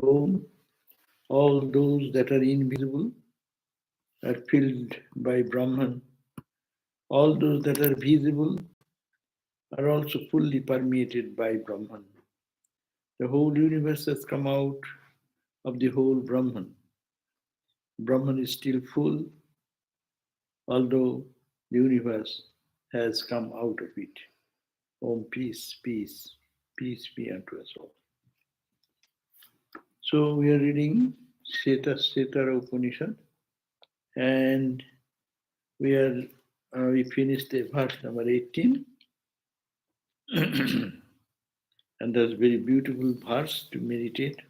Om, all those that are invisible are filled by Brahman. All those that are visible are also fully permeated by Brahman. The whole universe has come out of the whole Brahman. Brahman is still full, although the universe has come out of it. Om, peace, peace, peace be unto us all. So we are reading Shwetashwatara Upanishad, and we finished the verse number 18, and that's very beautiful verse to meditate.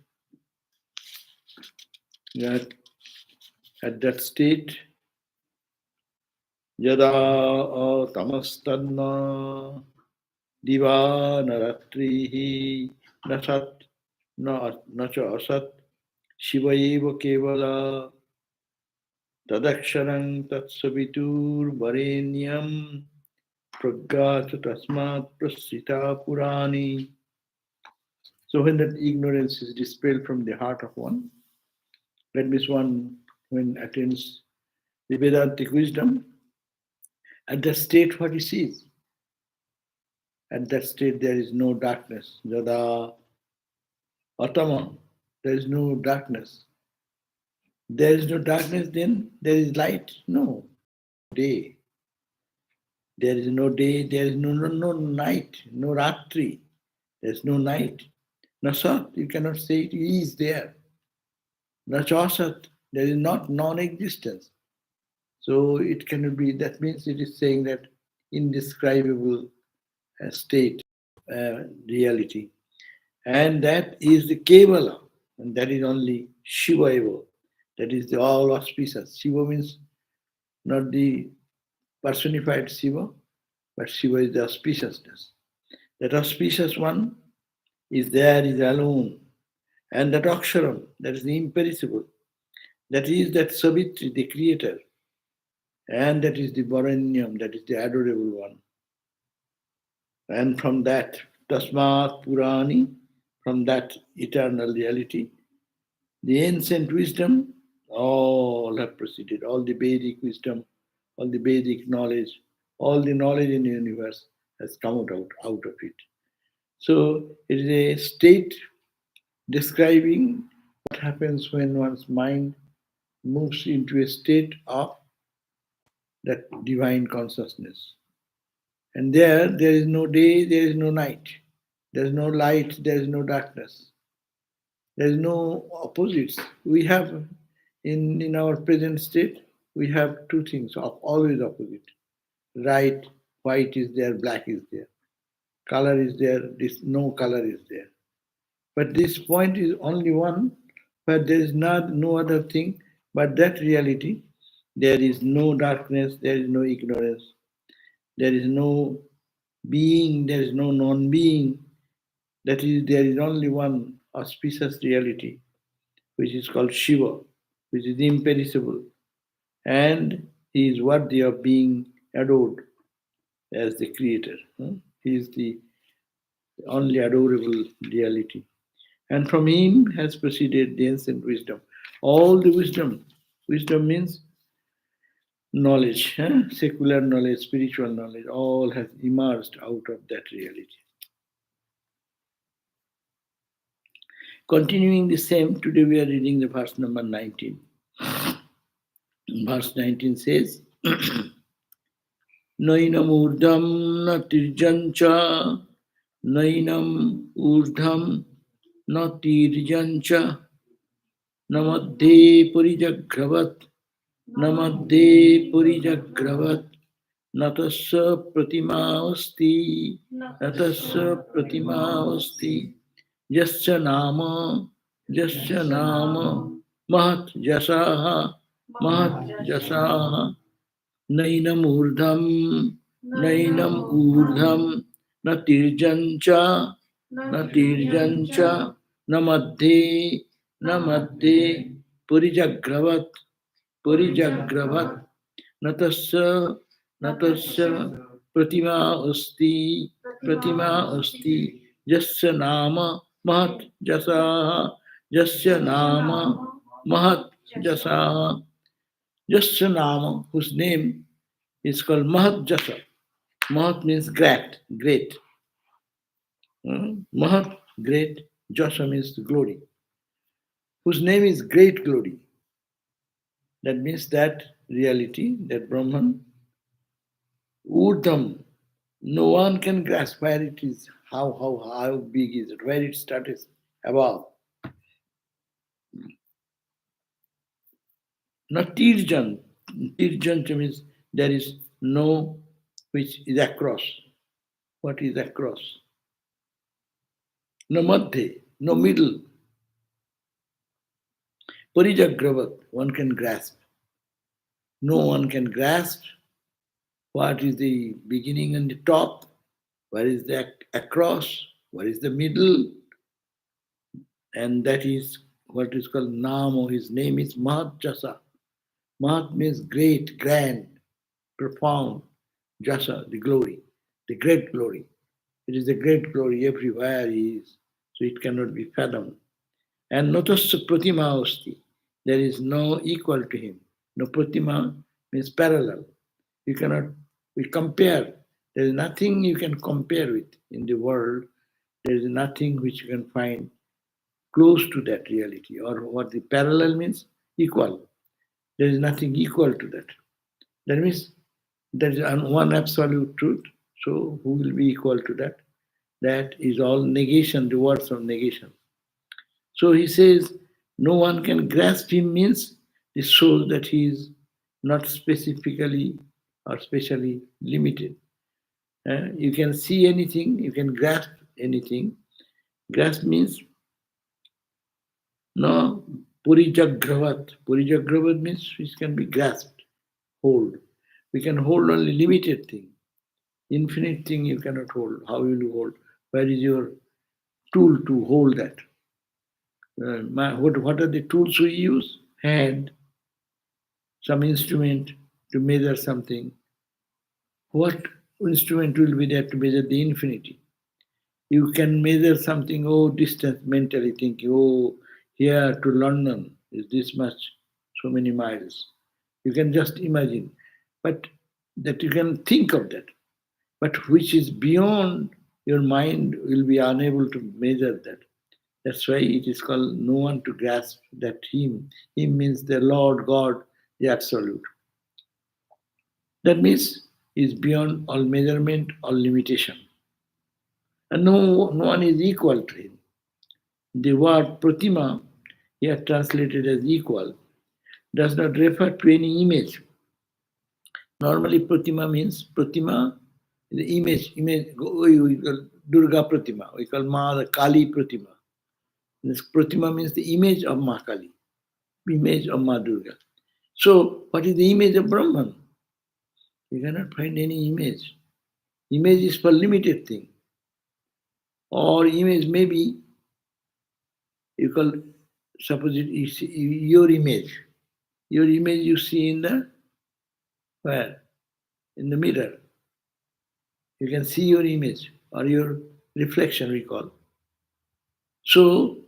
That at that state, yada tamastanna diva naratrihi nasat nacha asat shivaiva kevala tadaksharam tatsavitur varenyam pragata tasmat prasita purani. So when that ignorance is dispelled from the heart of one, that means one when attains the Vedantic wisdom, at that state what he sees, at that state there is no darkness. Jada atama, there is no darkness. There is no darkness, then there is light? No. Day. There is no day, there is no night, no ratri. There is no night. Nasat, you cannot say it is there. Nachasat, there is not non-existence. So it cannot be, that means it is saying that indescribable state, reality. And that is the Kevala, and that is only Shiva Eva. That is the all auspicious. Shiva means not the personified Shiva, but Shiva is the auspiciousness. That auspicious one is there, is alone. And that Aksharam, that is the imperishable, that is that Savitri, the creator. And that is the Varanyam, that is the adorable one. And from that, Tasmat Purani, from that eternal reality, the ancient wisdom, all have proceeded, all the Vedic wisdom, all the Vedic knowledge, all the knowledge in the universe has come out of it. So it is a state describing what happens when one's mind moves into a state of that divine consciousness. And there is no day, there is no night. There is no light, there is no darkness. There is no opposites. We have, in our present state, we have two things, always opposite. Right, white is there, black is there. Color is there, no color is there. But this point is only one, but there is no other thing but that reality. There is no darkness, there is no ignorance, there is no being, there is no non-being. That is, there is only one auspicious reality, which is called Shiva, which is imperishable, and he is worthy of being adored as the creator. He is the only adorable reality. And from him has proceeded the ancient wisdom. All the wisdom means knowledge, secular knowledge, spiritual knowledge, all has emerged out of that reality. Continuing the same, today we are reading the verse number 19. Verse 19 says, Nainam urdham na tirjancha, nainam urdham na tirjancha, namadhe parijagravat, namadhe parijagravat, natasya pratima asti, natasya pratima asti, Yasya nama mahat jasaha nainam urdham na tirjancha namadhe parijagravat natasya pratima asti Yasya nama mahat jasaha Jasya Nama Mahat Jasa. Jasya Nama, whose name is called Mahat Jasa. Mahat means great, great. Mahat, great. Jasa means glory. Whose name is great glory. That means that reality, that Brahman, Urdham, no one can grasp where it is, how big is it, where it started above. Not Tirjan. Tirjan means there is no which is across. What is across? No madhe, no middle. Parijagravat, one can grasp. No one can grasp what is the beginning and the top, where is the across, where is the middle, and that is what is called Namo. His name is Mahat Jasa. Mahat means great, grand, profound. Jasa, the glory, the great glory. It is the great glory everywhere he is, so it cannot be fathomed. And notasya pratima asti. There is no equal to him. No pratima means parallel. You cannot we compare. There is nothing you can compare with in the world. There is nothing which you can find close to that reality. Or what the parallel means? Equal. There is nothing equal to that. That means there is one absolute truth. So who will be equal to that? That is all negation, the words of negation. So he says, no one can grasp him means it shows that he is not specifically or specially limited. You can see anything, you can grasp anything. Grasp means no purijagravat. Purijagravat means which can be grasped, hold. We can hold only limited thing. Infinite thing you cannot hold. How will you hold? Where is your tool to hold that? What are the tools we use? Hand, some instrument to measure something. What instrument will be there to measure the infinity? You can measure something, oh, distance, mentally thinking, oh, here to London is this much, so many miles. You can just imagine. But that you can think of that. But which is beyond your mind will be unable to measure that. That's why it is called no one to grasp that him. Him means the Lord God, the Absolute. That means is beyond all measurement, all limitation. And no one is equal to him. The word pratima, here translated as equal, does not refer to any image. Normally, pratima means pratima, the image. We call Durga pratima. We call Ma the Kali pratima. This pratima means the image of Ma Kali, image of Ma Durga. So, what is the image of Brahman? You cannot find any image. Image is for limited thing. Or image may be, you call, suppose it is your image. Your image you see in the, where? In the mirror. You can see your image or your reflection, we call. So,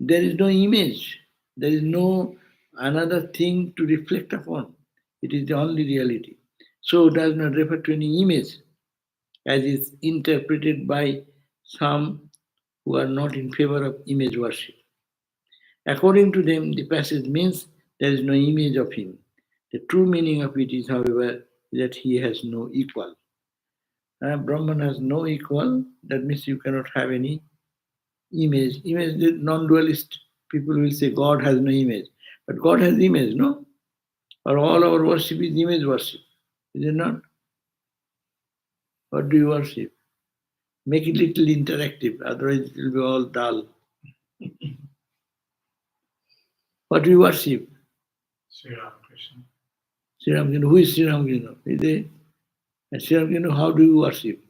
there is no image. There is no another thing to reflect upon. It is the only reality. So, it does not refer to any image as is interpreted by some who are not in favor of image worship. According to them, the passage means there is no image of him. The true meaning of it is, however, that he has no equal. Brahman has no equal, that means you cannot have any image. Image, the non-dualist people will say God has no image. But God has image, no? Or all our worship is image worship. Is it not? What do you worship? Make it little interactive, otherwise it will be all dull. What do you worship? Sri Ramakrishna. Sri Ramakrishna. Who is Sri Ramakrishna? Is it? And Sri Ramakrishna, how do you worship?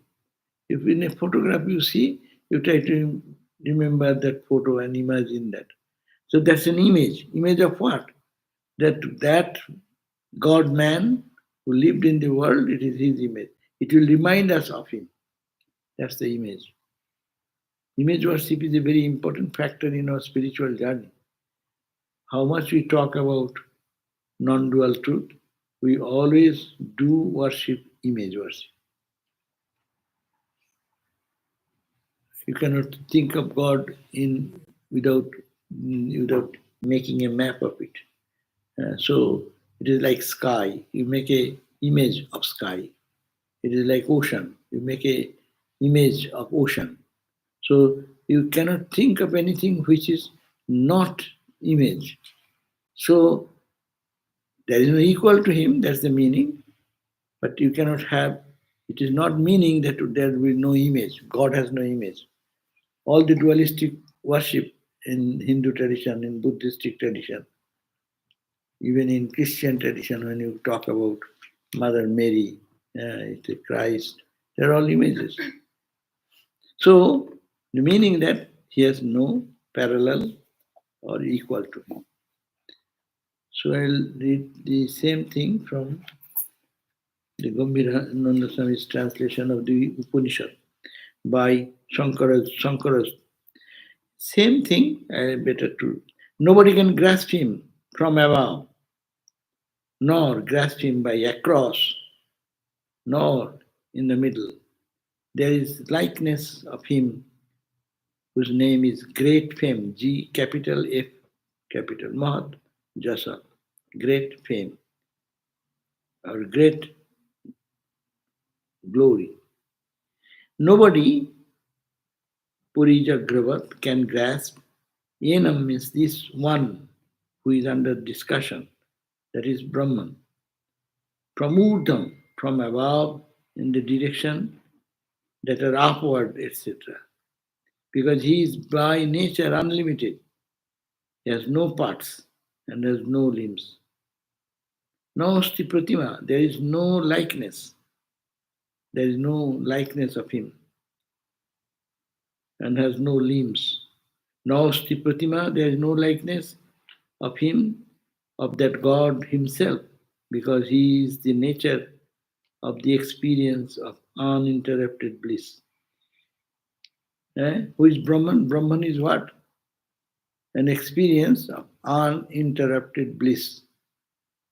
If in a photograph you see, you try to remember that photo and imagine that. So that's an image. Image of what? That God man who lived in the world, it is his image. It will remind us of him. That's the image. Image worship is a very important factor in our spiritual journey. how much we talk about non-dual truth, we always do worship, image worship. You cannot think of God in without making a map of it. So it is like sky. You make a image of sky. It is like ocean. You make a image of ocean. So you cannot think of anything which is not image. So there is no equal to him. That's the meaning. But you cannot have. It is not meaning that there will be no image. God has no image. All the dualistic worship in Hindu tradition, in Buddhistic tradition, even in Christian tradition, when you talk about Mother Mary, Christ, they're all images. So, the meaning that he has no parallel or equal to him. So, I'll read the same thing from the Gambhira Swami's translation of the Upanishad by Shankara. Same thing, better to. Nobody can grasp him from above, nor grasp him by across, nor in the middle. There is likeness of him whose name is Great Fame, G capital F capital Mahat Jasa, great fame or great glory. Nobody, Purijagravat, can grasp. Enam means this one who is under discussion, that is Brahman. Pramurdam, from above in the direction that are upward, etc. Because he is by nature unlimited. He has no parts and has no limbs. No asti pratima, there is no likeness. There is no likeness of him and has no limbs. No asti pratima, there is no likeness of him, of that God himself, because he is the nature of the experience of uninterrupted bliss. Who is Brahman? Brahman is what? An experience of uninterrupted bliss.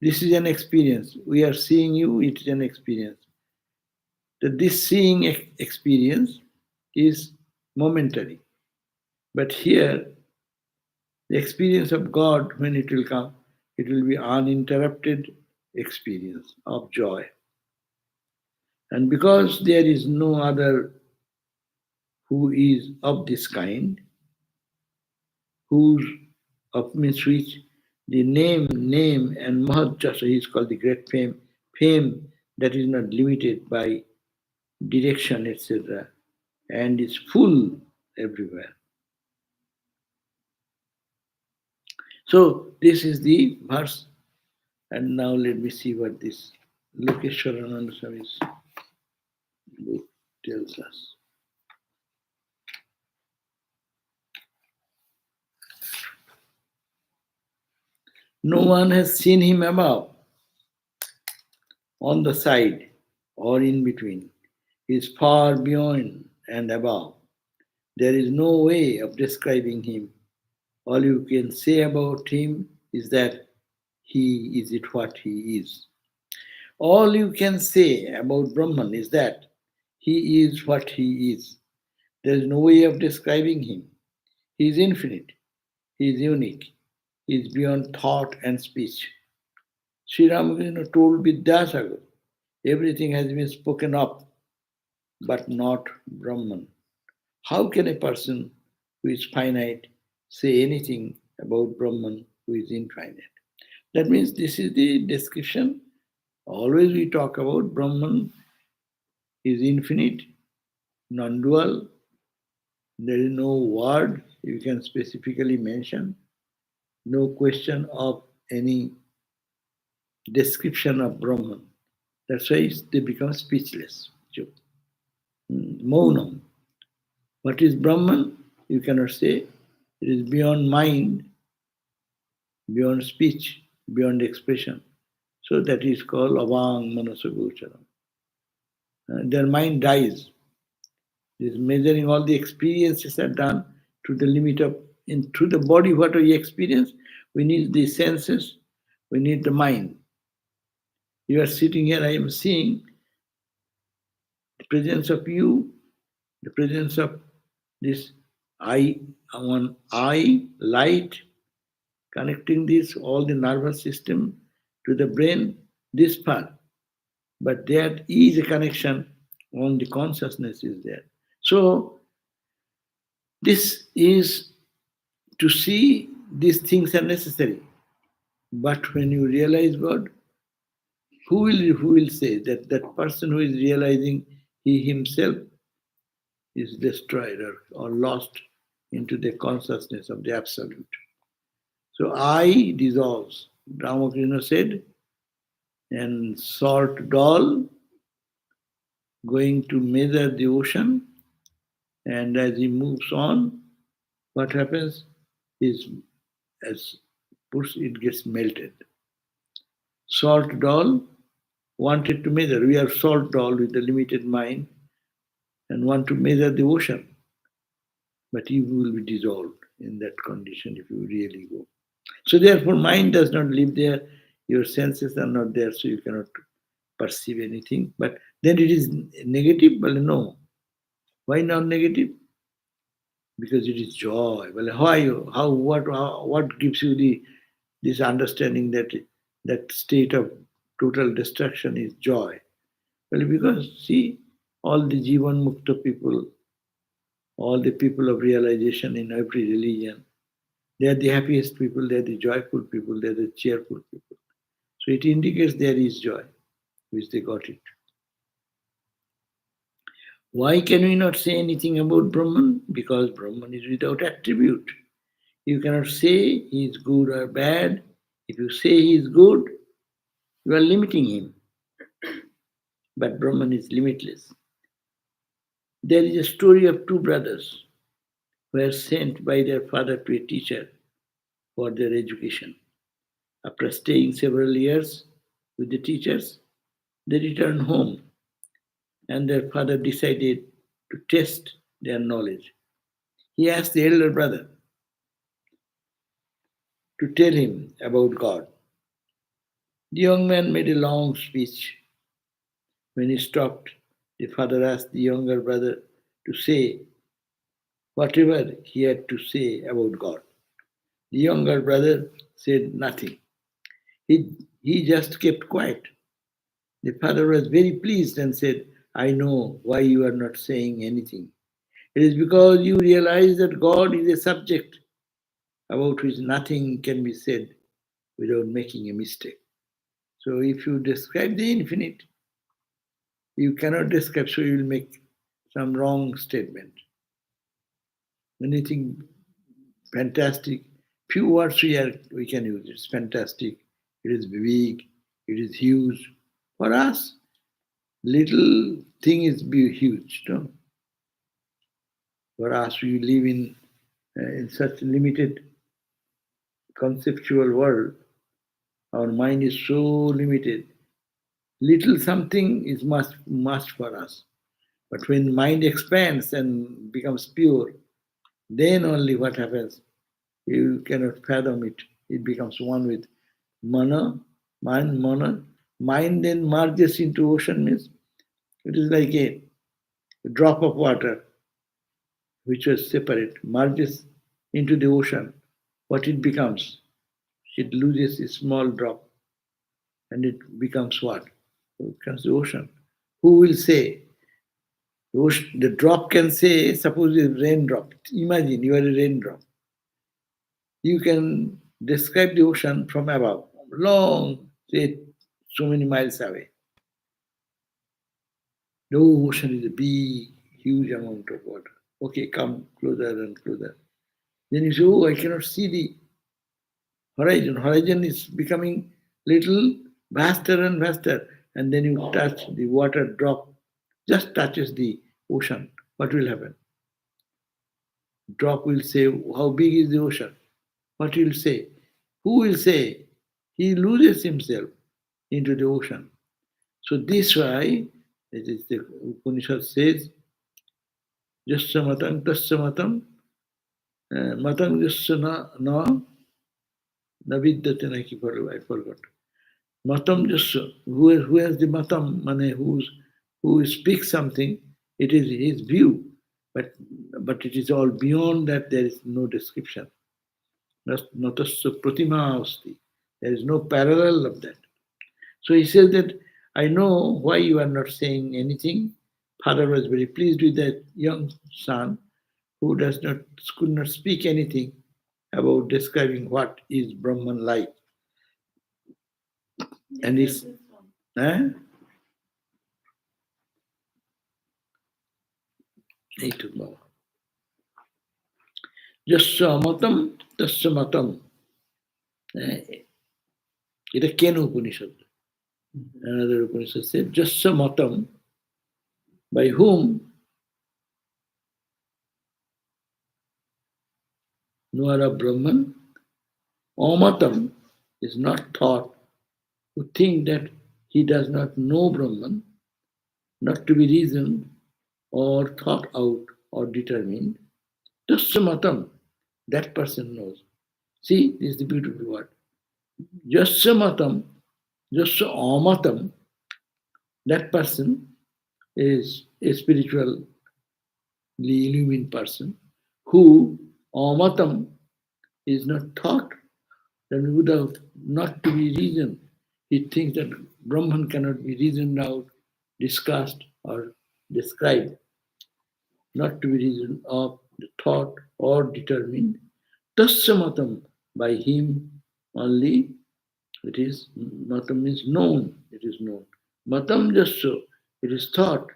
This is an experience. We are seeing you, it is an experience. That this seeing experience is momentary. But here, the experience of God, when it will come, it will be uninterrupted experience of joy. And because there is no other who is of this kind, whose of means which the name, and Mahat Jasa is called the great fame, fame that is not limited by direction, etc., and is full everywhere. So this is the verse, and now let me see what this Lokeshwarananda Swami's book tells us. No one has seen him above, on the side, or in between. He is far beyond and above. There is no way of describing him. All you can say about him is that he is it what he is. All you can say about Brahman is that he is what he is. There is no way of describing him. He is infinite. He is unique. He is beyond thought and speech. Sri Ramakrishna told Vidyasagar, everything has been spoken of, but not Brahman. How can a person who is finite say anything about Brahman who is infinite? That means this is the description. Always we talk about Brahman is infinite, non-dual. There is no word you can specifically mention, no question of any description of Brahman. That's why they become speechless. Maunam. What is Brahman? You cannot say. It is beyond mind, beyond speech, beyond expression. So that is called avang manasagocharam. Their mind dies. This measuring all the experiences are done to the limit of through the body what we experience, We need the senses, we need the mind. You are sitting here, I am seeing the presence of you, the presence of this eye, one eye, light, connecting this, all the nervous system to the brain, this part. But there is a connection, on the consciousness is there. So this is to see these things are necessary. But when you realize God, who will say that that person who is realizing he himself is destroyed or lost into the consciousness of the absolute? So I dissolves. Ramakrishna said, and salt doll going to measure the ocean, and as he moves on, what happens is as push it gets melted. Salt doll wanted to measure. We are salt doll with a limited mind and want to measure the ocean, but you will be dissolved in that condition if you really go. So therefore, mind does not live there. Your senses are not there, so you cannot perceive anything. But then it is negative. Well, no. Why not negative? Because it is joy. Well, what gives you this understanding that that state of total destruction is joy? Well, because see, all the Jivan Mukta people, all the people of realization in every religion, they are the happiest people, they are the joyful people, they are the cheerful people. So it indicates there is joy, which they got it. Why can we not say anything about Brahman? Because Brahman is without attribute. You cannot say he is good or bad. If you say he is good, you are limiting him. But Brahman is limitless. There is a story of two brothers who were sent by their father to a teacher for their education. After staying several years with the teachers, they returned home and their father decided to test their knowledge. He asked the elder brother to tell him about God. The young man made a long speech. When he stopped, the father asked the younger brother to say whatever he had to say about God. The younger brother said nothing. He just kept quiet. The father was very pleased and said, I know why you are not saying anything. It is because you realize that God is a subject about which nothing can be said without making a mistake. So if you describe the infinite, you cannot describe, so you will make some wrong statement. Anything fantastic, few words we can use. It's fantastic, it is big, it is huge. For us, little thing is huge. No? For us, we live in such limited conceptual world. Our mind is so limited. Little something is much for us. But when mind expands and becomes pure, then only what happens? You cannot fathom it. It becomes one with mana, mind, mana. Mind then merges into ocean, means it is like a drop of water which was separate, merges into the ocean. What it becomes? It loses a small drop and it becomes what? It becomes the ocean. Who will say? The drop can say, suppose a raindrop. Imagine you are a raindrop. You can describe the ocean from above, long, say, so many miles away. The ocean is a big, huge amount of water. Okay, come closer and closer. Then you say, oh, I cannot see the horizon. Horizon is becoming little vaster and vaster. And then you touch the water drop, just touches the ocean. What will happen? Drop will say, how big is the ocean? What will say? Who will say? He loses himself into the ocean. So this why, it is the Upanishad says, Jasya matang tasya matam, matang jasya na Navidyate naki I forgot. Matam Jasya, who has the matam, mane who speaks something, it is his view, but it is all beyond that. There is no description. Natasya pratima asti. There is no parallel of that. So he says that I know why you are not saying anything. Father was very pleased with that young son who could not speak anything about describing what is Brahman like. And he's eh? এইটুক বাবা যস্য মতম তস্য মতম এটা কেন Upanishad another Upanishad said jasya matam by whom knower of Brahman amatam is not thought who think that he does not know Brahman not to be reasoned or thought out or determined tasya matam that person knows. See, this is the beautiful word. Jasya matam, jasya amatam, that person is a spiritually illumined person who amatam is not thought, then without not to be reasoned. He thinks that Brahman cannot be reasoned out, discussed, or described, not to be reasoned of, thought, or determined. Tasya matam, by him only, it is, matam means known, it is known. Matam jasya, it is thought.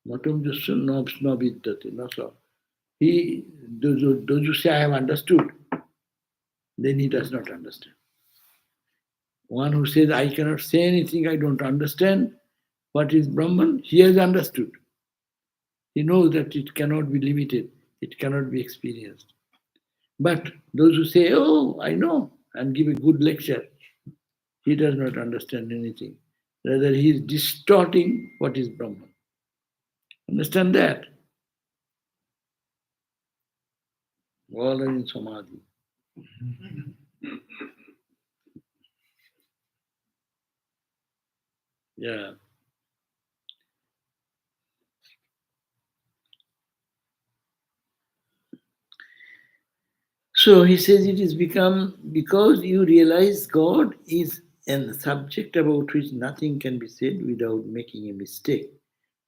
Matam jasya na vidyate, na sa. Those who say I have understood, then he does not understand. One who says I cannot say anything, I don't understand what is Brahman, he has understood. He knows that it cannot be limited, it cannot be experienced. But those who say, oh, I know, and give a good lecture, he does not understand anything. Rather, he is distorting what is Brahman. Understand that? All are in Samadhi. Yeah. So he says it is become because you realize God is a subject about which nothing can be said without making a mistake.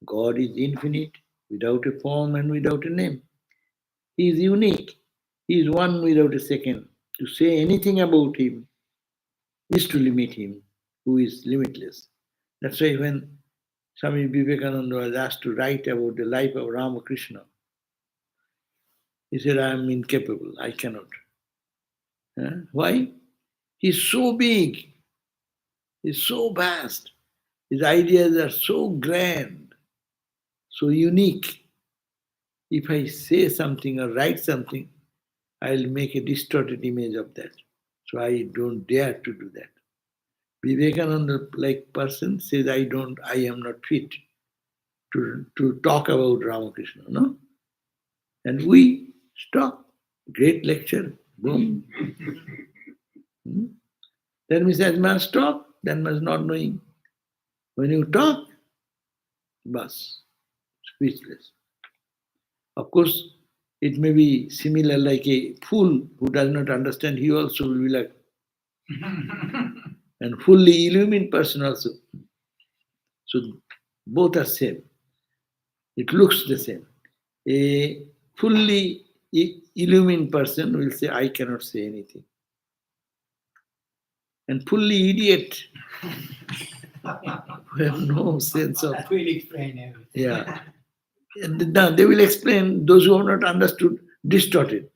God is infinite, without a form and without a name. He is unique. He is one without a second. To say anything about him is to limit him, who is limitless. That's why when Swami Vivekananda was asked to write about the life of Ramakrishna, he said, I am incapable, I cannot. Why? He's so big, he's so vast, his ideas are so grand, so unique. If I say something or write something, I'll make a distorted image of that. So I don't dare to do that. Vivekananda like person says I am not fit to talk about Ramakrishna, no? And we stop. Great lecture, boom. That means as much talk, that much not knowing. When you talk, bas, speechless. Of course, it may be similar like a fool who does not understand, he also will be like, and fully illumined person also. So both are same. It looks the same. A fully illumined person will say, I cannot say anything. And fully idiot who have no sense of. That will explain everything. Yeah. And now they will explain those who have not understood, distorted.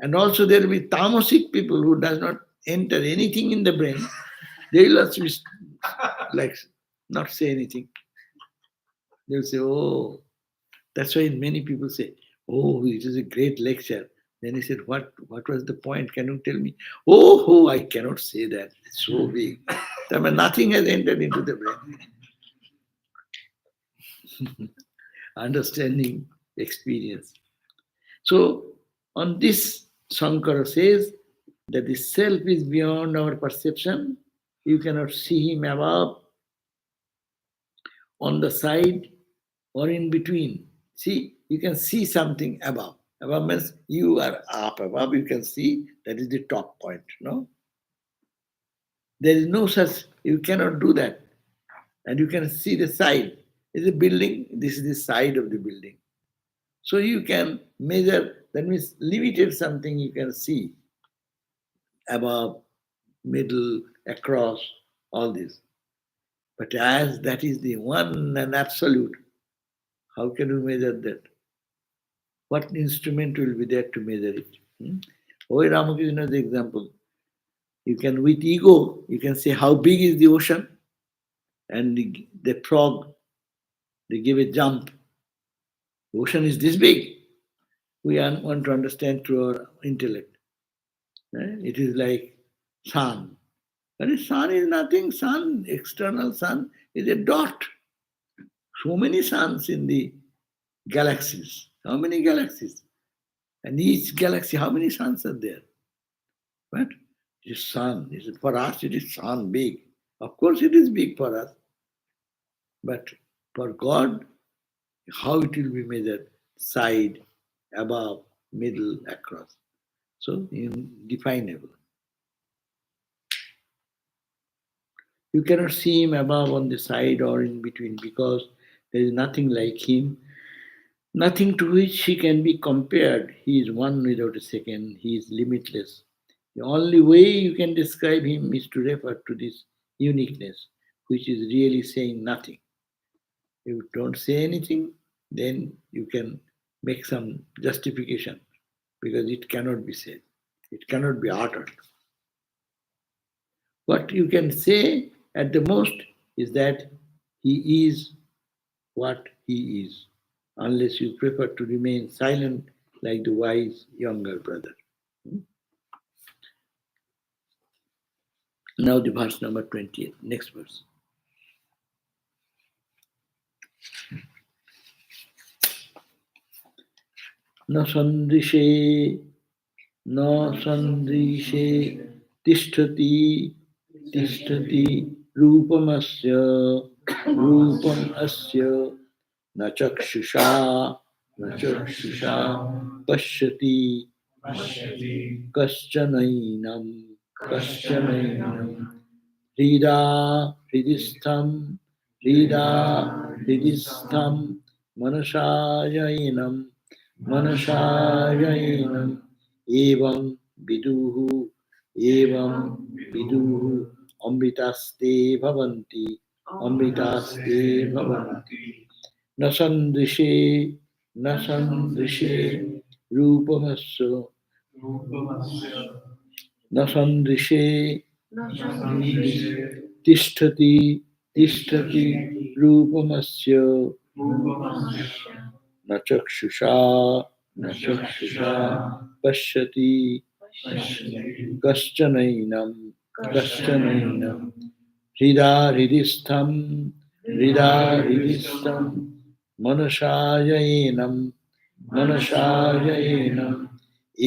And also there will be tamasic people who does not enter anything in the brain. They will also be like not say anything. They will say, oh, that's why many people say, oh, it is a great lecture. Then he said, what was the point? Can you tell me? Oh, I cannot say that. It's so big. I mean, nothing has entered into the brain. Understanding, experience. So on this, Shankara says, that the self is beyond our perception. You cannot see him above, on the side, or in between. See, you can see something above. Above means you are up above, you can see that is the top point. No? There is no such, you cannot do that. And you can see the side. It's a building, this is the side of the building. So you can measure, that means limited something you can see above, middle, across, all this. But as that is the one and absolute, how can you measure that? What instrument will be there to measure it? Hoy Ramakrishna's example. You can, with ego, you can say how big is the ocean, and the frog, they give a jump. The ocean is this big. We want to understand through our intellect. It is like sun. But the sun is nothing. Sun, external sun, is a dot. So many suns in the galaxies. How many galaxies? And each galaxy, how many suns are there? But it is sun. For us, it is sun big. Of course, it is big for us. But for God, how it will be measured? Side, above, middle, across. So indefinable. You cannot see him above, on the side, or in between, because there is nothing like him, nothing to which he can be compared. He is one without a second, he is limitless. The only way you can describe him is to refer to this uniqueness, which is really saying nothing. If you don't say anything, then you can make some justification, because it cannot be said, it cannot be uttered. What you can say at the most is that he is what he is, unless you prefer to remain silent like the wise younger brother. Now the verse number 28, next verse. न सन्दृशे न सन्दृशे तिष्ठति तिष्ठति रूपमस्य रूपम् अस्य न चक्षुषा पश्यति कश्चनैनं हृदा हृदिस्थं मनसायैनं एवं विदुः अमृतास्ते भवन्ति न सन्दृशे रूपमस्य न सन्दृशे तिष्ठति रूपमस्य न चक्षुषा पश्यति कश्चनैनं हृदा हृदिस्थं मनसायैनं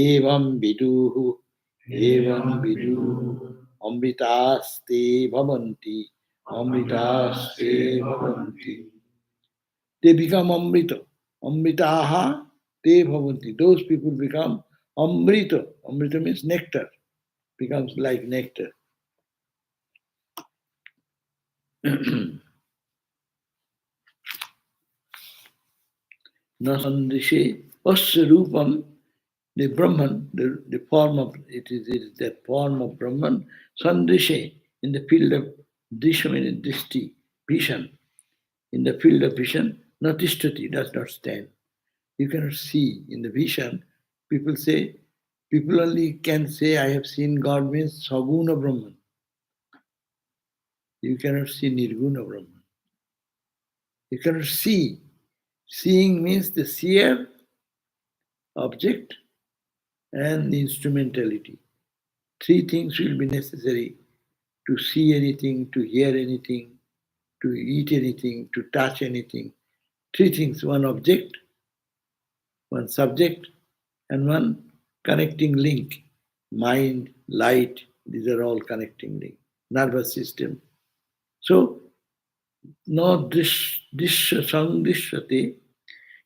एवं विदुः अमृतास्ते भवन्ति They become amrita. Amritaha te bhavanti. Those people become amrita. Amrita means nectar. Becomes like nectar. Na sandrishe asya rupam, the Brahman, the form of it is that form of Brahman, sandrishe, in the field of drisham, in drishti, vision, in the field of vision, natishtati, does not stand. You cannot see in the vision. People only can say, I have seen God, means Saguna Brahman. You cannot see Nirguna Brahman. You cannot see. Seeing means the seer, object, and the instrumentality. Three things will be necessary to see anything, to hear anything, to eat anything, to touch anything. Three things: one object, one subject, and one connecting link. mind, light, these are all connecting the nervous system. So, no sangdishyate,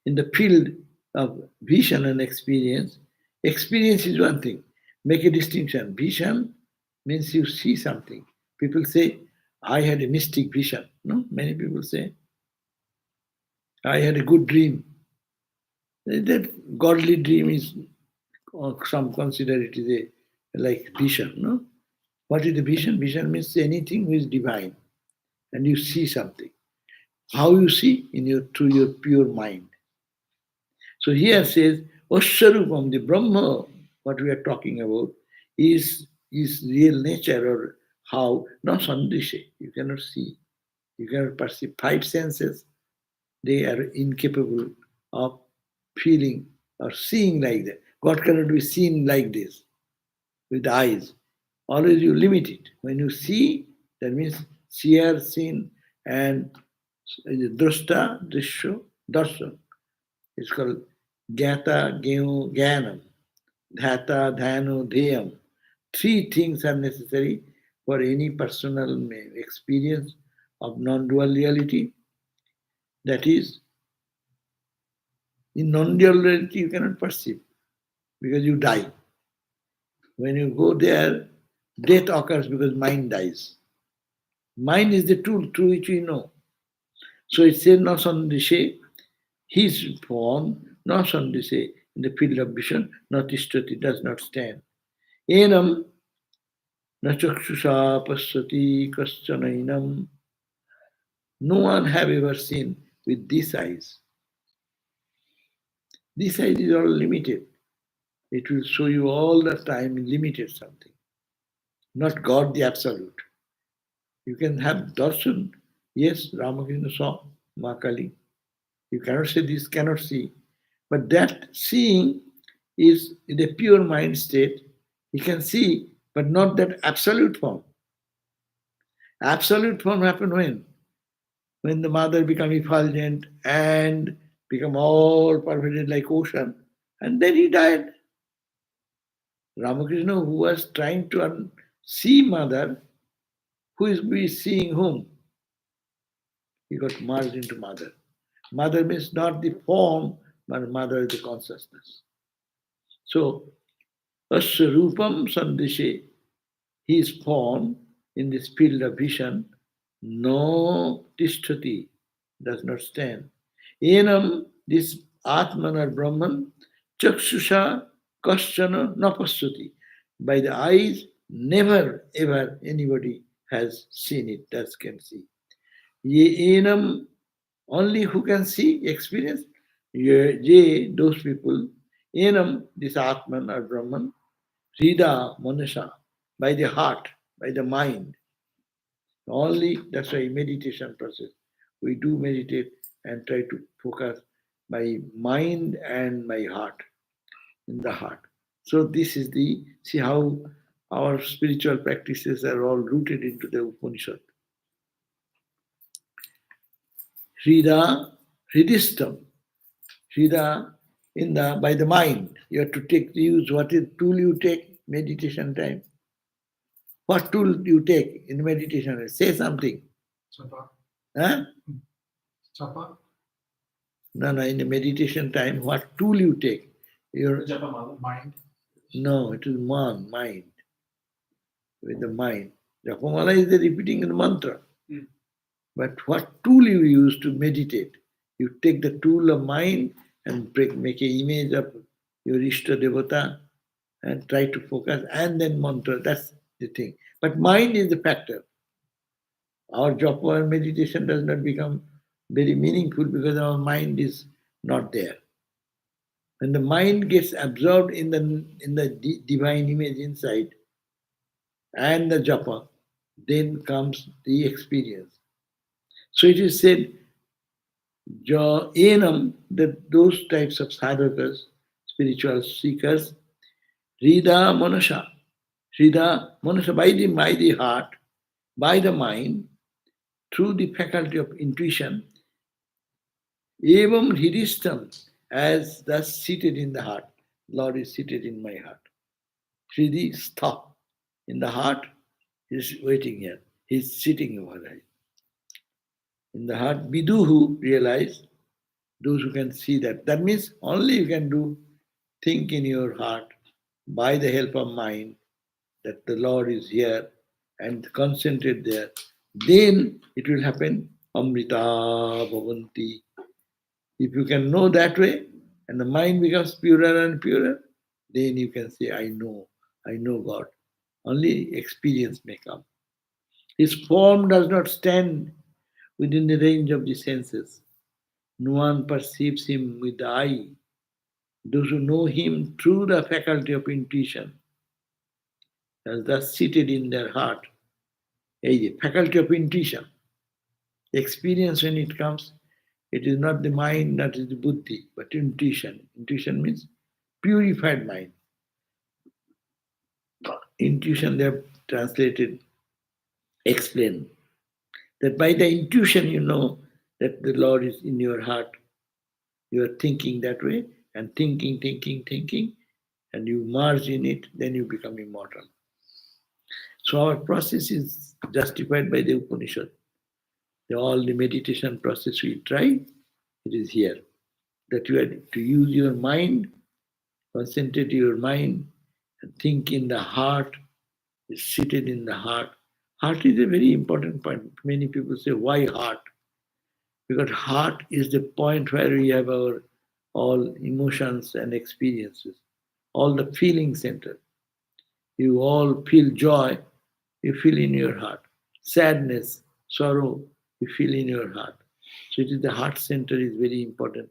in the field of vision and experience. Experience is one thing. Make a distinction. Vision means you see something. People say, I had a mystic vision. No, many people say, I had a good dream. That godly dream is, or some consider it is a like vision. No, what is the vision? Vision means anything which is divine, and you see something. How you see? In your through your pure mind. So here says, Osharupam, the Brahma, what we are talking about, is real nature or how, not Sandrishe. You cannot see. You cannot perceive. Five senses, they are incapable of feeling or seeing like that. God cannot be seen like this with the eyes. Always you limit it. When you see, that means seer, seen, and drashta, drishyo, darshan. It's called Gyata, Genu, Gyanam, Dhata, Dhanu, Dheyam. Three things are necessary for any personal experience of non dual reality. That is, in non dual reality, you cannot perceive because you die. When you go there, death occurs because mind dies. Mind is the tool through which we know. So it says, no sandishe, he is born, no sandishe, in the field of vision, not ishtati, does not stand. Enam na chakshusha pasati kaschanainam. No one have ever seen with these eyes. This eyes is all limited. It will show you all the time limited something, not God the absolute. You can have darshan. Yes, Ramakrishna saw Makali. You cannot say this, cannot see. But that seeing is in a pure mind state. He can see, but not that absolute form. Absolute form happened when? When the mother become effulgent and become all pervaded like ocean. And then he died. Ramakrishna, who was trying to see mother, who is be seeing whom? He got merged into mother. Mother means not the form, but mother is the consciousness. So, Aswarupam Sandeshe, he is formed in this field of vision, no tishtati, does not stand. Enam, this Atman or Brahman, chakshusha kaschana napasati. By the eyes, never ever anybody has seen it, thus can see. Ye enam, only who can see, experience. Ye, those people, enam, this Atman or Brahman, Hrida, Manasha, by the heart, by the mind. Only that's why meditation process. We do meditate and try to focus my mind and my heart in the heart. So this is the see how our spiritual practices are all rooted into the Upanishad. Hrida, Hridistam, Hrida in the by the mind. You have to use what is tool you take meditation time. What tool do you take in meditation? Say something. Chapa. Huh? Chapa. No, no, in the meditation time, what tool you take? Your Japa mind. No, it is mind. With the mind. Japamala is the repeating the mantra. But what tool you use to meditate? You take the tool of mind and make an image of your Ishta Devata and try to focus and then mantra. That's the thing. But mind is the factor. Our japa and meditation does not become very meaningful because our mind is not there. When the mind gets absorbed in the divine image inside and the japa, then comes the experience. So it is said, enam, that those types of sadhakas, spiritual seekers, Rida Manasha, Rida Manasha, by the heart, by the mind, through the faculty of intuition, evam hridistam, as thus seated in the heart. Lord is seated in my heart. Shridi Stha. In the heart, he's waiting here. He's sitting over there. In the heart, Viduhu realize, those who can see that. That means only you can do think in your heart by the help of mind that the Lord is here and concentrate there. Then it will happen. Amrita Bhavanti. If you can know that way, and the mind becomes purer and purer, then you can say, I know God. Only experience may come. His form does not stand within the range of the senses. No one perceives him with the eye. Those who know him through the faculty of intuition, as thus seated in their heart, a faculty of intuition. Experience when it comes, it is not the mind, that is the buddhi, but intuition. Intuition means purified mind. Intuition they have translated, explained that by the intuition you know that the Lord is in your heart. You are thinking that way and thinking, and you merge in it, then you become immortal. So our process is justified by the Upanishad. All the meditation process we try, it is here. That you have to use your mind, concentrate your mind, and think in the heart, is seated in the heart. Heart is a very important point. Many people say, why heart? Because heart is the point where we have our all emotions and experiences, all the feeling center. You all feel joy, you feel in your heart. Sadness, sorrow, you feel in your heart. So it is the heart center is very important.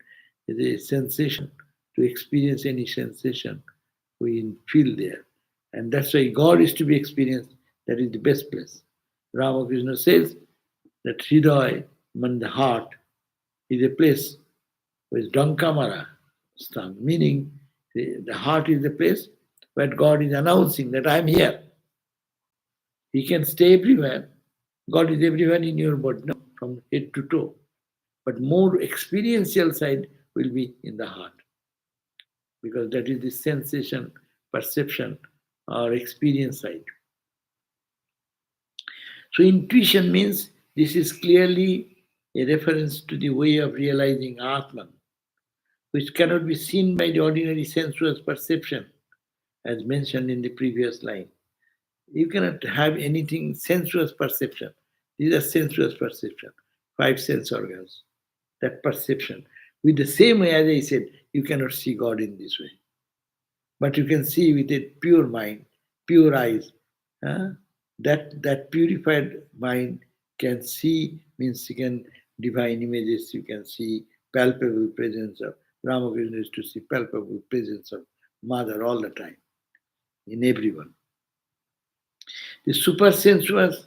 It is a sensation. To experience any sensation, we feel there. And that's why God is to be experienced. That is the best place. Ramakrishna says that Hridaya, the heart, is a place with Dankamara stham, meaning the heart is the place where God is announcing that I am here. He can stay everywhere. God is everywhere in your body, no, from head to toe. But more experiential side will be in the heart, because that is the sensation, perception, or experience side. So intuition means this is clearly a reference to the way of realizing Atman, which cannot be seen by the ordinary sensuous perception, as mentioned in the previous line. You cannot have anything sensuous perception. These are sensuous perception, five sense organs, that perception. With the same way as I said, you cannot see God in this way. But you can see with a pure mind, pure eyes. That purified mind can see, means you can divine images, you can see palpable presence of Ramakrishna is to see palpable presence of Mother all the time, in everyone. The super sensuous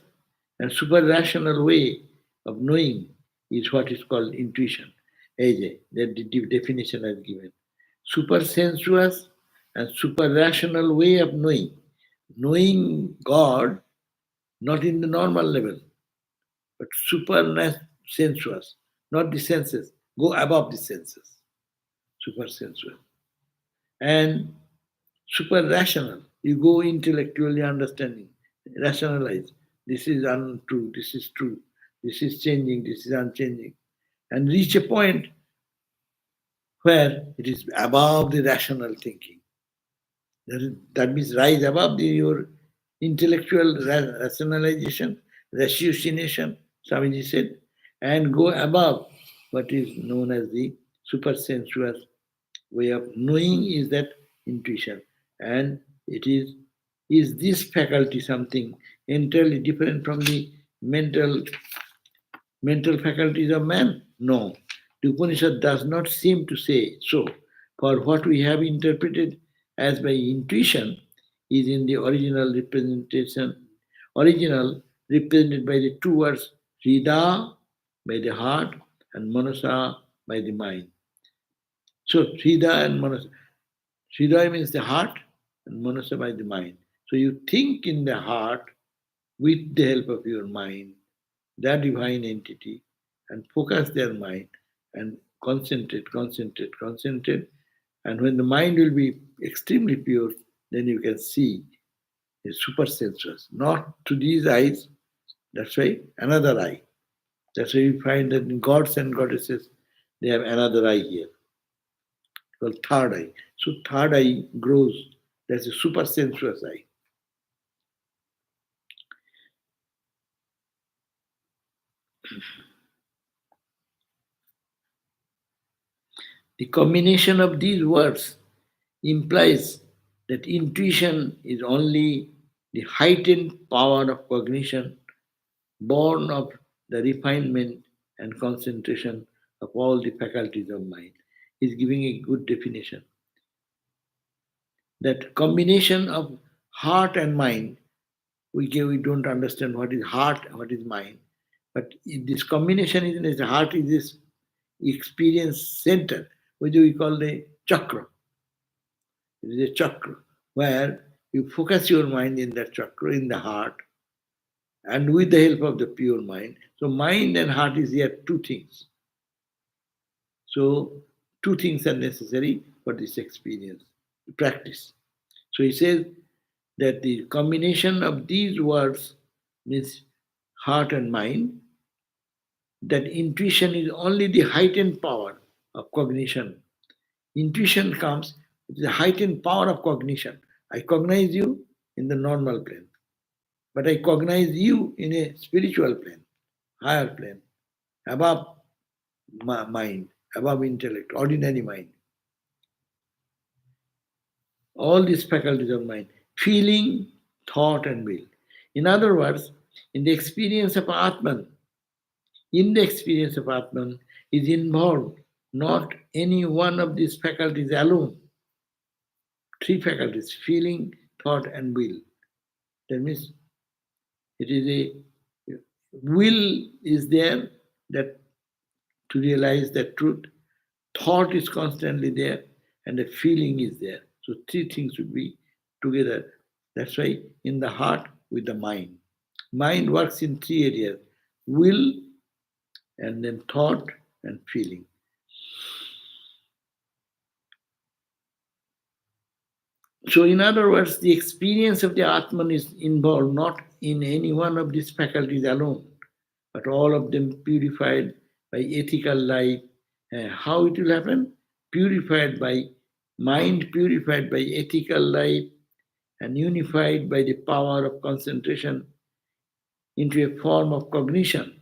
and super rational way of knowing is what is called intuition. AJ, that the definition I've given. Super sensuous and super rational way of knowing. Knowing God not in the normal level, but super sensuous, not the senses. Go above the senses. Super sensuous. And super rational. You go intellectually understanding, rationalize. This is untrue, this is true, this is changing, this is unchanging. And reach a point where it is above the rational thinking. That means rise above your intellectual rationalization, ratiocination, Swamiji said, and go above what is known as the supersensuous way of knowing is that intuition. And it is this faculty something entirely different from the mental faculties of man? No. The Upanishad does not seem to say so. For what we have interpreted as by intuition is in the original represented by the two words Hrida by the heart and Manasa by the mind. So Hrida and Manasa. Hrida means the heart and Manasa by the mind. So you think in the heart with the help of your mind, that divine entity, and focus their mind and concentrate. And when the mind will be extremely pure, then you can see is super sensuous. Not to these eyes, that's why another eye. That's why you find that in gods and goddesses, they have another eye here, called third eye. So third eye grows, that's a super sensuous eye. The combination of these words implies that intuition is only the heightened power of cognition born of the refinement and concentration of all the faculties of mind. He's giving a good definition. That combination of heart and mind, we don't understand what is heart, what is mind. But this combination is the heart is this experience center, which we call the chakra. It is a chakra where you focus your mind in that chakra, in the heart, and with the help of the pure mind. So mind and heart is here two things. So two things are necessary for this experience, practice. So he says that the combination of these words means heart and mind, that intuition is only the heightened power of cognition. Intuition comes with the heightened power of cognition. I cognize you in the normal plane, but I cognize you in a spiritual plane, higher plane, above mind, above intellect, ordinary mind. All these faculties of mind, feeling, thought, and will. In other words, in the experience of Atman, in the experience of Atman is involved not any one of these faculties alone. Three faculties, feeling, thought, and will. That means it is a will is there that to realize that truth, thought is constantly there, and the feeling is there. So three things should be together. That's why in the heart with the mind. Mind works in three areas: will, and then thought and feeling. So, in other words, the experience of the Atman is involved not in any one of these faculties alone, but all of them purified by ethical life. How it will happen? Purified by mind, purified by ethical life, and unified by the power of concentration into a form of cognition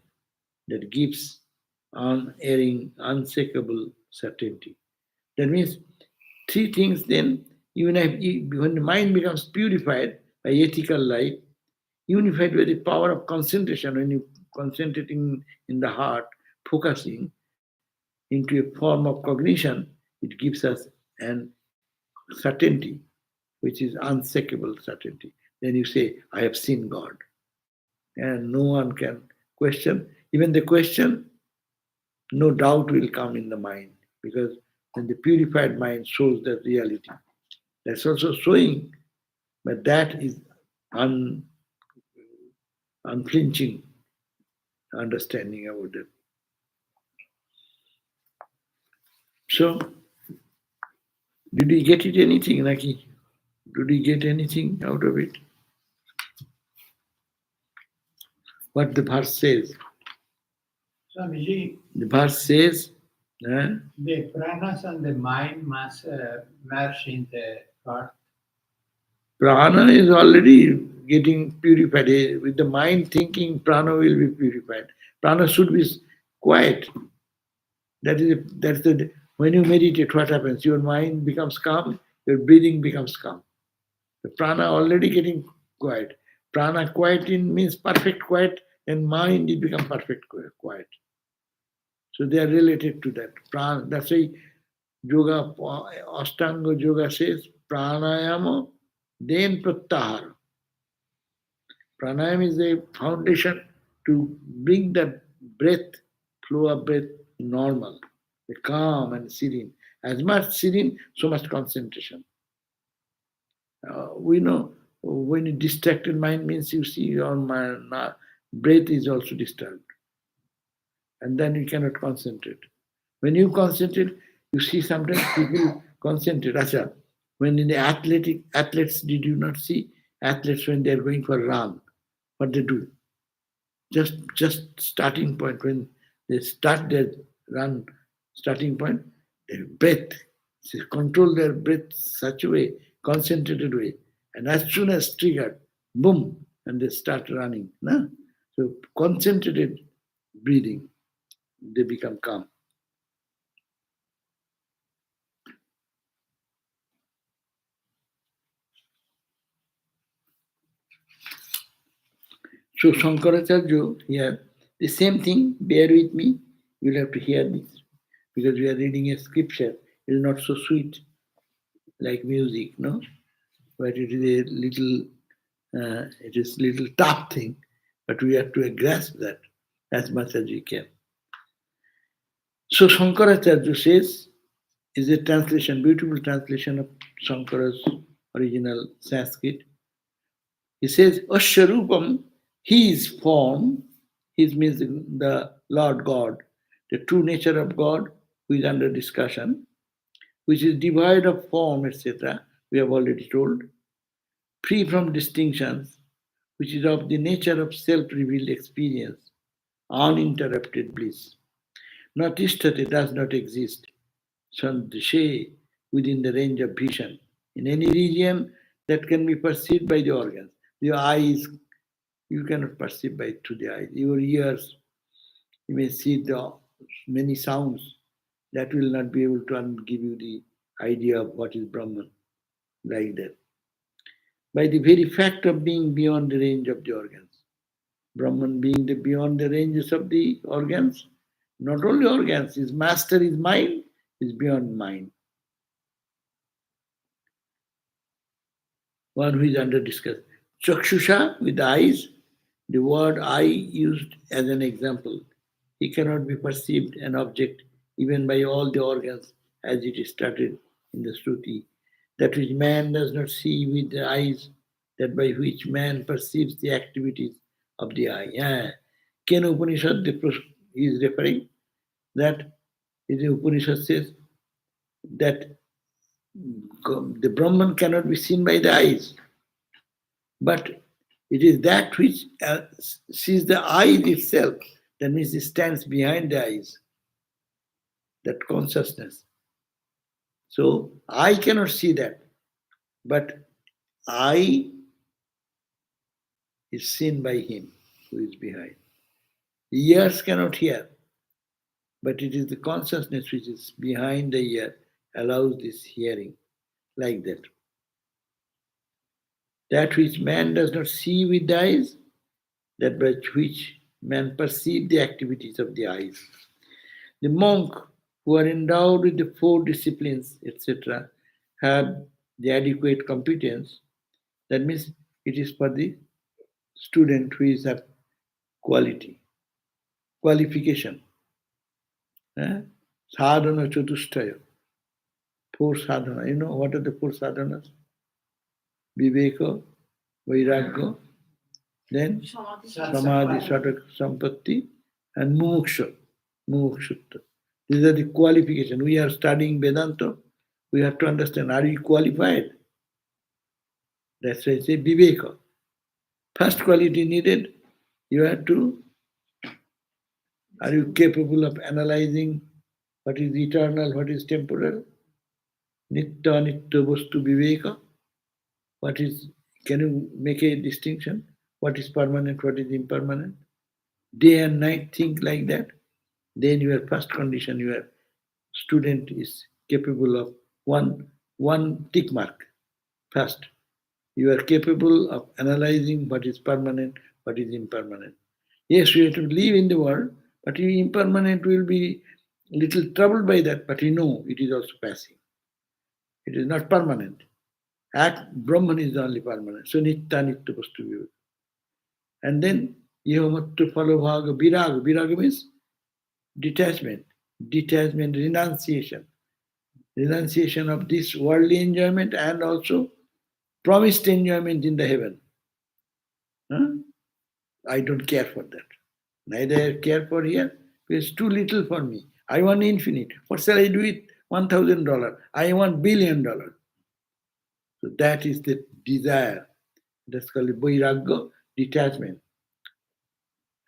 that gives unerring, unshakable certainty. That means three things then, even when the mind becomes purified by ethical life, unified by the power of concentration, when you concentrating in the heart, focusing into a form of cognition, it gives us an certainty, which is unshakable certainty. Then you say, I have seen God. And no one can question. Even the question, no doubt will come in the mind, because when the purified mind shows the reality, that's also showing, but that is unflinching understanding about it. So, did you get it anything, Naki? Did you get anything out of it? What the verse says? Swamiji, The verse says, the pranas and the mind must merge in the heart. prana is already getting purified. With the mind thinking, prana will be purified. Prana should be quiet. That's the when you meditate, what happens? Your mind becomes calm, your breathing becomes calm. The prana already getting quiet. Prana quieting means perfect quiet, and mind it becomes perfect quiet. So they are related to that. Prana, that's why yoga, Ashtanga yoga says pranayama, then pratyahara. Pranayama is a foundation to bring the breath, flow of breath normal, the calm and serene. As much serene, so much concentration. We know when you distracted mind means you see your mind, breath is also disturbed, and then you cannot concentrate. When you concentrate, you see sometimes people concentrate. Acha, When in the athletes, did you not see athletes when they are going for a run? What they do? Just starting point, when they start their run, starting point, their breath, they control their breath such a way, concentrated way, and as soon as triggered, boom, and they start running. No? So concentrated breathing, they become calm. So Shankaracharya here, the same thing, bear with me, you'll have to hear this, because we are reading a scripture, it is not so sweet like music, no? But it is a little, it is little tough thing, but we have to grasp that as much as we can. So Shankaracharya says, is a translation, beautiful translation of Shankara's original Sanskrit. He says, Asharupam, he is form, he means the Lord God, the true nature of God, who is under discussion, which is devoid of form, etc. We have already told, free from distinctions, which is of the nature of self-revealed experience, uninterrupted bliss. Not istate does not exist, sandrishe, within the range of vision, in any region that can be perceived by the organs. Your eyes, you cannot perceive by through the eyes. Your ears, you may see the many sounds, that will not be able to give you the idea of what is Brahman, like that. By the very fact of being beyond the range of the organs. Brahman being beyond the ranges of the organs, not only organs, his master is mind, is beyond mind. One who is under discussion. Chakshusha, with the eyes, the word eye used as an example. He cannot be perceived an object even by all the organs as it is stated in the Shruti. That which man does not see with the eyes, that by which man perceives the activities of the eye. Yeah. Ken Upanishad is referring that the Upanishad says that the Brahman cannot be seen by the eyes, but it is that which sees the eyes itself. That means it stands behind the eyes, that consciousness. So I cannot see that, but I is seen by him who is behind. The ears cannot hear, but it is the consciousness which is behind the ear allows this hearing, like that. That which man does not see with the eyes, that by which man perceives the activities of the eyes. The monk who are endowed with the four disciplines, etc., have the adequate competence. That means it is for the student who is of qualification. Sadhana chatushtaya, four sadhana. You know what are the four sadhanas? Viveka, Vairagya, then Samadhi, Satak, Sampatti, and Muksha, Mukshutta. These are the qualifications. We are studying Vedanta. We have to understand, are we qualified? That's why I say Viveka. First quality needed, you have to, are you capable of analyzing what is eternal, what is temporal? Nitya Nitya Vastu Viveka. What is, can you make a distinction? What is permanent, what is impermanent? Day and night, think like that. Then your first condition, your student is capable of one tick mark. First, you are capable of analyzing what is permanent, what is impermanent. Yes, you have to live in the world, but impermanent will be little troubled by that, but you know it is also passing. It is not permanent. At Brahman is the only permanent. So nitya nitya vastu. And then you have to follow bhaga, viraga. Viraga means detachment, renunciation. Renunciation of this worldly enjoyment and also promised enjoyment in the heaven. Huh? I don't care for that. Neither I care for here. It's too little for me. I want infinite. What shall I do with $1,000? I want $1 billion. So that is the desire. That's called vairagya, detachment.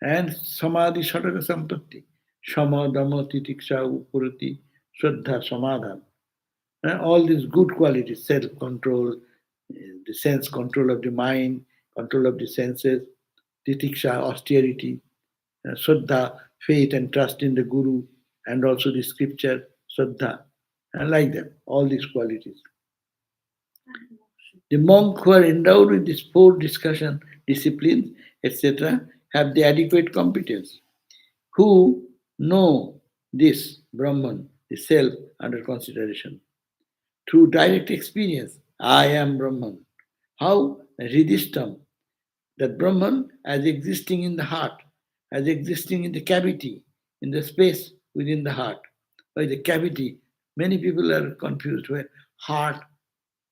And samadhi shataka sampatti. Shama, dhamma, titiksha, upurati, shraddha, samadhan. And all these good qualities, self-control, the sense control of the mind, control of the senses, titiksha, austerity, shraddha, faith and trust in the Guru, and also the scripture, shraddha, and like that, all these qualities. The monk who are endowed with these four discussion disciplines, etc., have the adequate competence, who know this Brahman, the self, under consideration. Through direct experience, I am Brahman. How? Ridishtam, that Brahman as existing in the heart, as existing in the cavity, in the space within the heart. By the cavity, many people are confused where heart,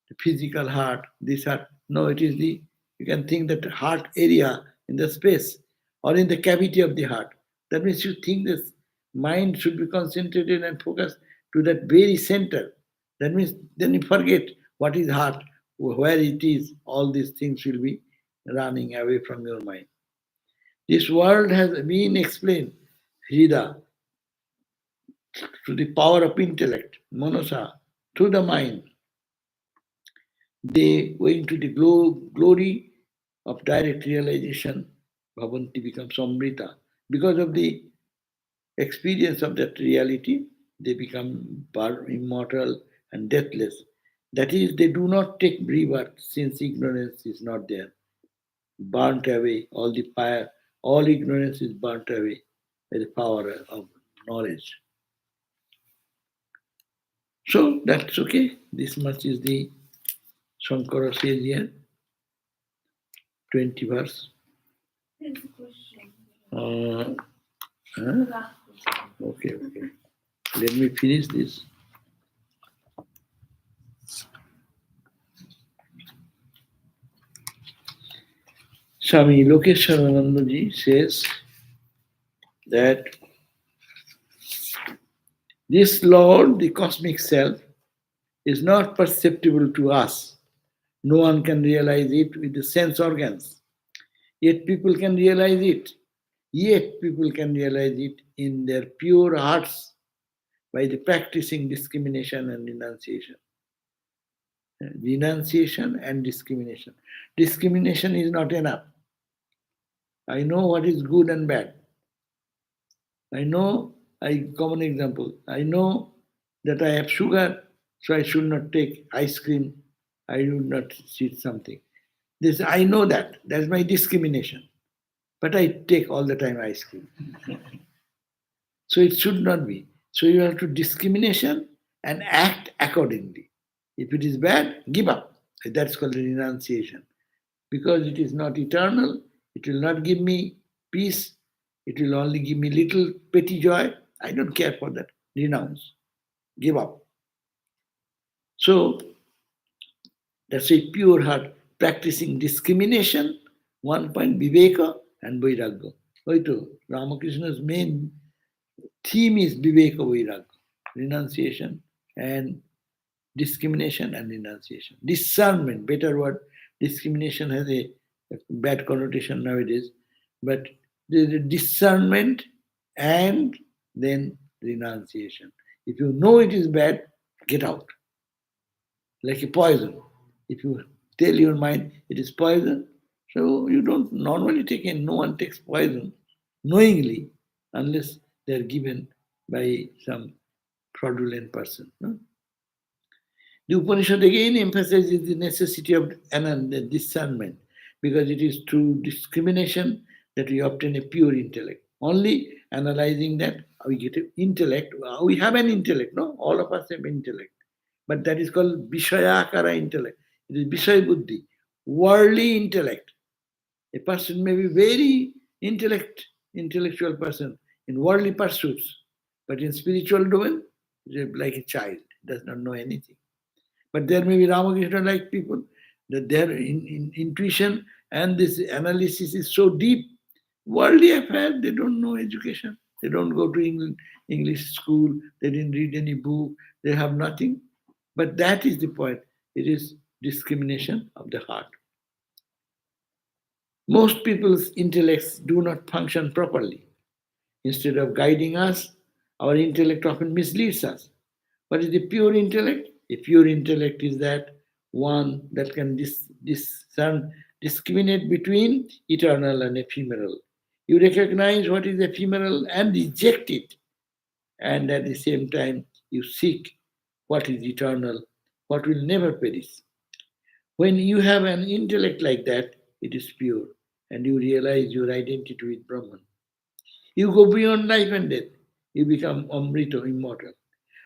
the physical heart, this heart. No, it is the, you can think that heart area in the space or in the cavity of the heart. That means you think this mind should be concentrated and focused to that very center. That means then you forget what is heart, where it is, all these things will be running away from your mind. This world has been explained, Hrida, to the power of intellect, Manasa, through the mind. They going to the glory of direct realization. Bhavanti becomes Amrita. Because of the experience of that reality, they become immortal and deathless. That is, they do not take rebirth since ignorance is not there. Burnt away, all the fire, all ignorance is burnt away by the power of knowledge. So that's okay. This much is the Shankara says here, 20 verse. There's a question. Uh, huh? Last question. Okay, okay. Let me finish this. Swami Lokeswaranandaji says that this Lord, the cosmic self, is not perceptible to us. No one can realize it with the sense organs. Yet people can realize it. Yet people can realize it in their pure hearts by the practicing discrimination and renunciation. Renunciation and discrimination. Discrimination is not enough. I know what is good and bad. I know, I common example. I know that I have sugar, so I should not take ice cream. I should not eat something. This I know that. That's my discrimination. But I take all the time ice cream. So it should not be. So you have to discrimination and act accordingly. If it is bad, give up. That's called renunciation. Because it is not eternal, it will not give me peace, it will only give me little petty joy. I don't care for that. Renounce. Give up. So that's a pure heart practicing discrimination, one point Viveka and Vairagya. Vaito, Ramakrishna's main theme is Viveka Vairagya, renunciation and discrimination and renunciation. Discernment, better word. Discrimination has a bad connotation nowadays, but the discernment and then renunciation. If you know it is bad, get out. Like a poison. If you tell your mind it is poison, so you don't normally take it. No one takes poison knowingly unless they are given by some fraudulent person. No? The Upanishad again emphasizes the necessity of discernment because it is through discrimination that we obtain a pure intellect. Only analyzing that we get an intellect. We have an intellect, no? All of us have intellect. But that is called Vishayakara intellect. It is Vishay Buddhi, worldly intellect. A person may be very intellectual person in worldly pursuits, but in spiritual domain, he is like a child, does not know anything. But there may be Ramakrishna like people that their intuition and this analysis is so deep. Worldly affair, they don't know education. They don't go to English school. They didn't read any book. They have nothing. But that is the point. It is discrimination of the heart. Most people's intellects do not function properly. Instead of guiding us, our intellect often misleads us. What is the pure intellect? A pure intellect is that one that can discriminate between eternal and ephemeral. You recognize what is ephemeral and reject it, and at the same time, you seek what is eternal, what will never perish. When you have an intellect like that, it is pure, and you realize your identity with Brahman. You go beyond life and death. You become Amrita, immortal.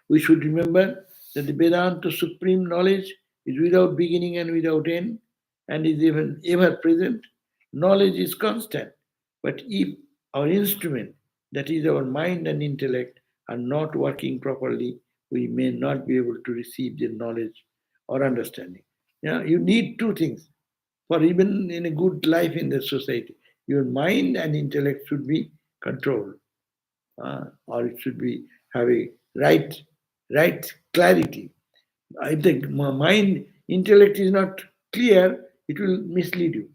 We should remember that the Vedanta supreme knowledge is without beginning and without end, and is even ever present. Knowledge is constant. But if our instrument, that is our mind and intellect, are not working properly, we may not be able to receive the knowledge or understanding. Yeah, you need two things for even in a good life in the society. Your mind and intellect should be controlled, or it should be have a right clarity. If the mind intellect is not clear, it will mislead you,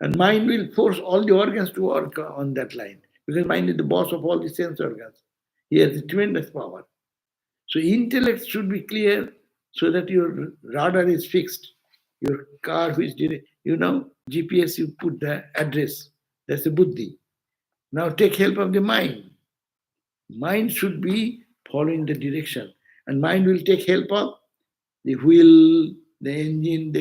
and mind will force all the organs to work on that line, because mind is the boss of all the sense organs. He has a tremendous power. So intellect should be clear so that your radar is fixed. Your car, which did GPS, you put the address. That's the buddhi. Now take help of the mind. Mind should be following the direction, and mind will take help of the wheel, the engine,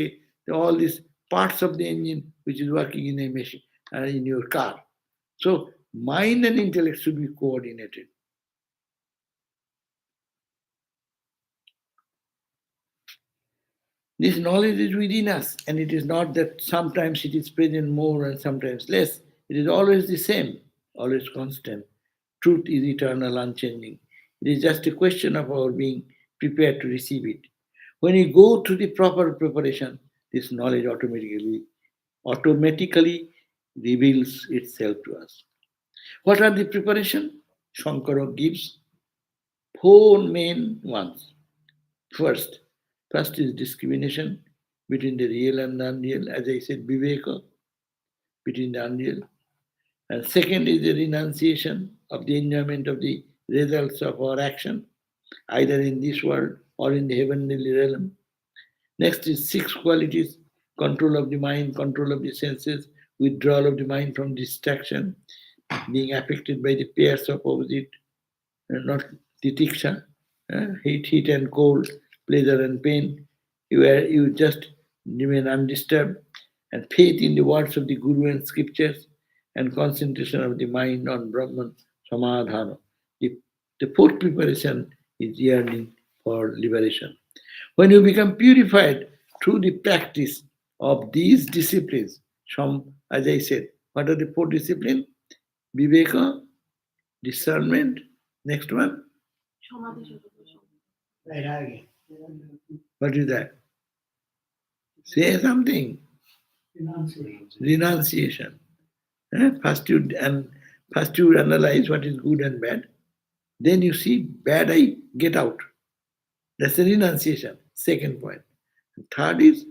all these parts of the engine which is working in a machine, in your car. So mind and intellect should be coordinated. This knowledge is within us, and it is not that sometimes it is present more and sometimes less. It is always the same, always constant. Truth is eternal, unchanging. It is just a question of our being prepared to receive it. When we go through the proper preparation, this knowledge automatically reveals itself to us. What are the preparation? Shankara gives four main ones. First is discrimination between the real and the unreal, as I said, viveka, between the unreal. And second is the renunciation of the enjoyment of the results of our action, either in this world or in the heavenly realm. Next is six qualities: control of the mind, control of the senses, withdrawal of the mind from distraction, being affected by the pairs of opposite, not titiksha, heat and cold, pleasure and pain. You just remain undisturbed, and faith in the words of the Guru and scriptures, and concentration of the mind on Brahman, Samadhana. The fourth preparation is yearning for liberation. When you become purified through the practice of these disciplines, some, as I said, what are the four disciplines? Viveka, discernment, next one, Vairagya. what is that? Say something. Renunciation. First you analyze what is good and bad. Then you see bad, I get out. That's the renunciation. Second point. And third is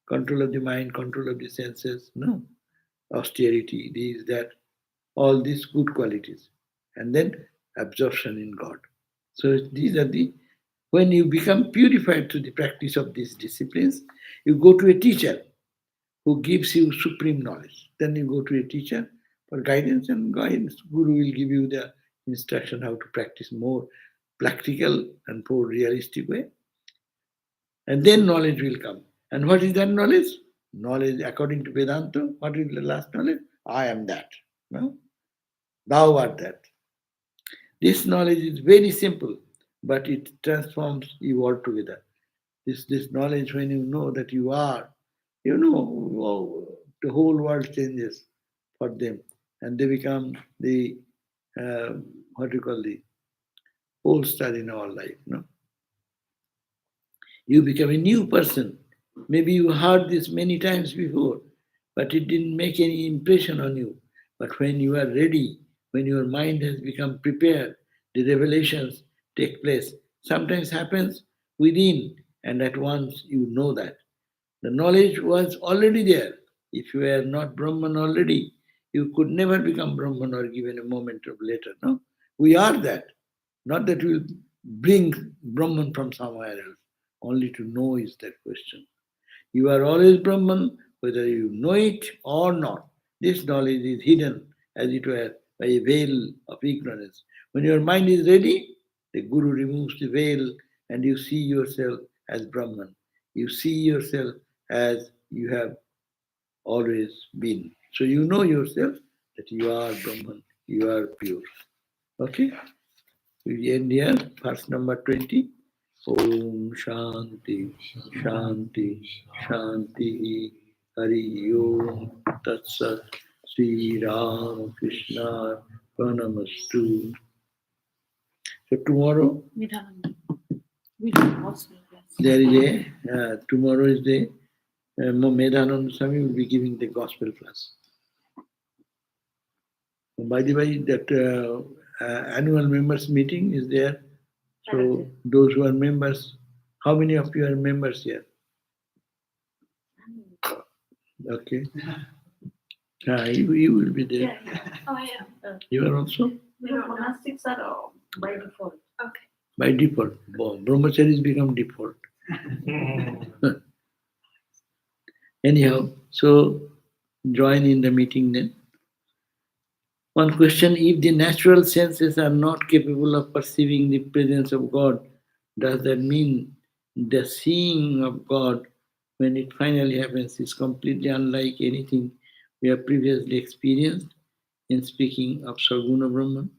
control of the mind, control of the senses. No, austerity, these, that, all these good qualities. And then absorption in God. So these are the, when you become purified through the practice of these disciplines, you go to a teacher who gives you supreme knowledge. Then you go to a teacher for guidance, and guidance. Guru will give you the instruction how to practice more practical and more realistic way. And then knowledge will come. And what is that knowledge? Knowledge, according to Vedanta, what is the last knowledge? I am that. No? Thou art that. This knowledge is very simple, but it transforms you altogether. This knowledge, when you know that you are, the whole world changes for them, and they become the what you call the whole star in our life. No, you become a new person. Maybe you heard this many times before, but it didn't make any impression on you. But when you are ready, when your mind has become prepared, the revelations take place. Sometimes happens within and at once you know that. The knowledge was already there. If you were not Brahman already, you could never become Brahman or given a moment of later. No, we are that. Not that we'll bring Brahman from somewhere else. Only to know is that question. You are always Brahman, whether you know it or not. This knowledge is hidden, as it were, by a veil of ignorance. When your mind is ready, the Guru removes the veil and you see yourself as Brahman. You see yourself as you have always been. So you know yourself that you are Brahman, you are pure. Okay? We end here, verse number 20. Om Shanti, Shanti, Shanti, Hari Om Tat Sat, Sri Ram Krishna Pranamastu. So tomorrow Nidhanam. We do gospel class. there is tomorrow is the Medhananda Swami will be giving the gospel class. By the way, that annual members meeting is there. So those who are members, how many of you are members here? Okay. You will be there. Yeah, yeah. Oh, I am. You are also? No, monastics are by default. Okay. By default. Brahmacharis become default. Anyhow, so join in the meeting then. One question, if the natural senses are not capable of perceiving the presence of God, does that mean the seeing of God, when it finally happens, is completely unlike anything we have previously experienced in speaking of Sarguna Brahman?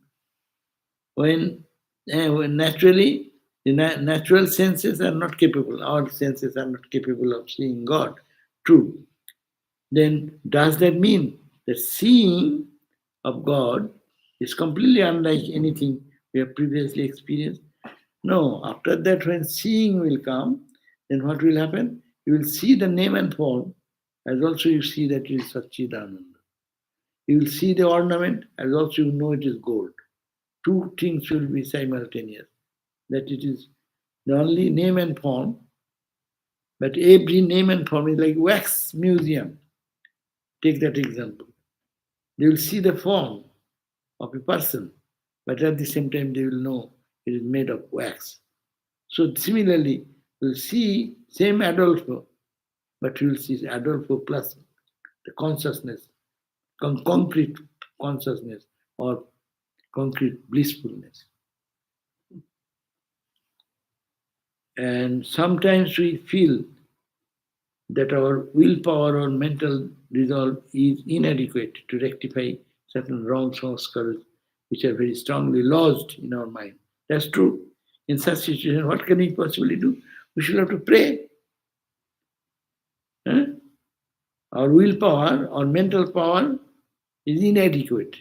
When naturally, the natural senses are not capable, our senses are not capable of seeing God, true. Then does that mean that seeing of God is completely unlike anything we have previously experienced? No, after that, when seeing will come, then what will happen? You will see the name and form, as also you see that it is Satchidananda. You will see the ornament, as also you know it is gold. Two things will be simultaneous, that it is the only name and form, but every name and form is like wax museum. Take that example. They will see the form of a person, but at the same time they will know it is made of wax. So similarly, we'll see same Adolfo, but you will see Adolfo plus the consciousness, concrete consciousness or concrete blissfulness. And sometimes we feel that our willpower or mental resolve is inadequate to rectify certain wrong sanskars which are very strongly lodged in our mind. That's true. In such situation, what can we possibly do? We should have to pray. Huh? Our willpower or mental power is inadequate.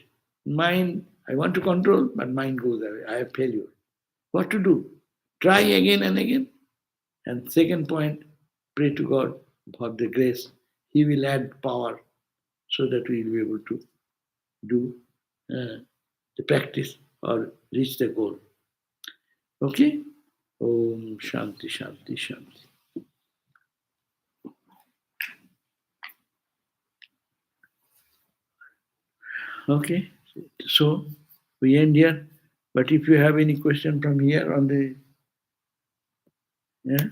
Mind, I want to control, but mind goes away. I have failure. What to do? Try again and again. And second point, pray to God for the grace. He will add power so that we will be able to do the practice or reach the goal. Okay? Om Shanti, Shanti, Shanti. Okay, so we end here. But if you have any question from here on the, yeah,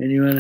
anyone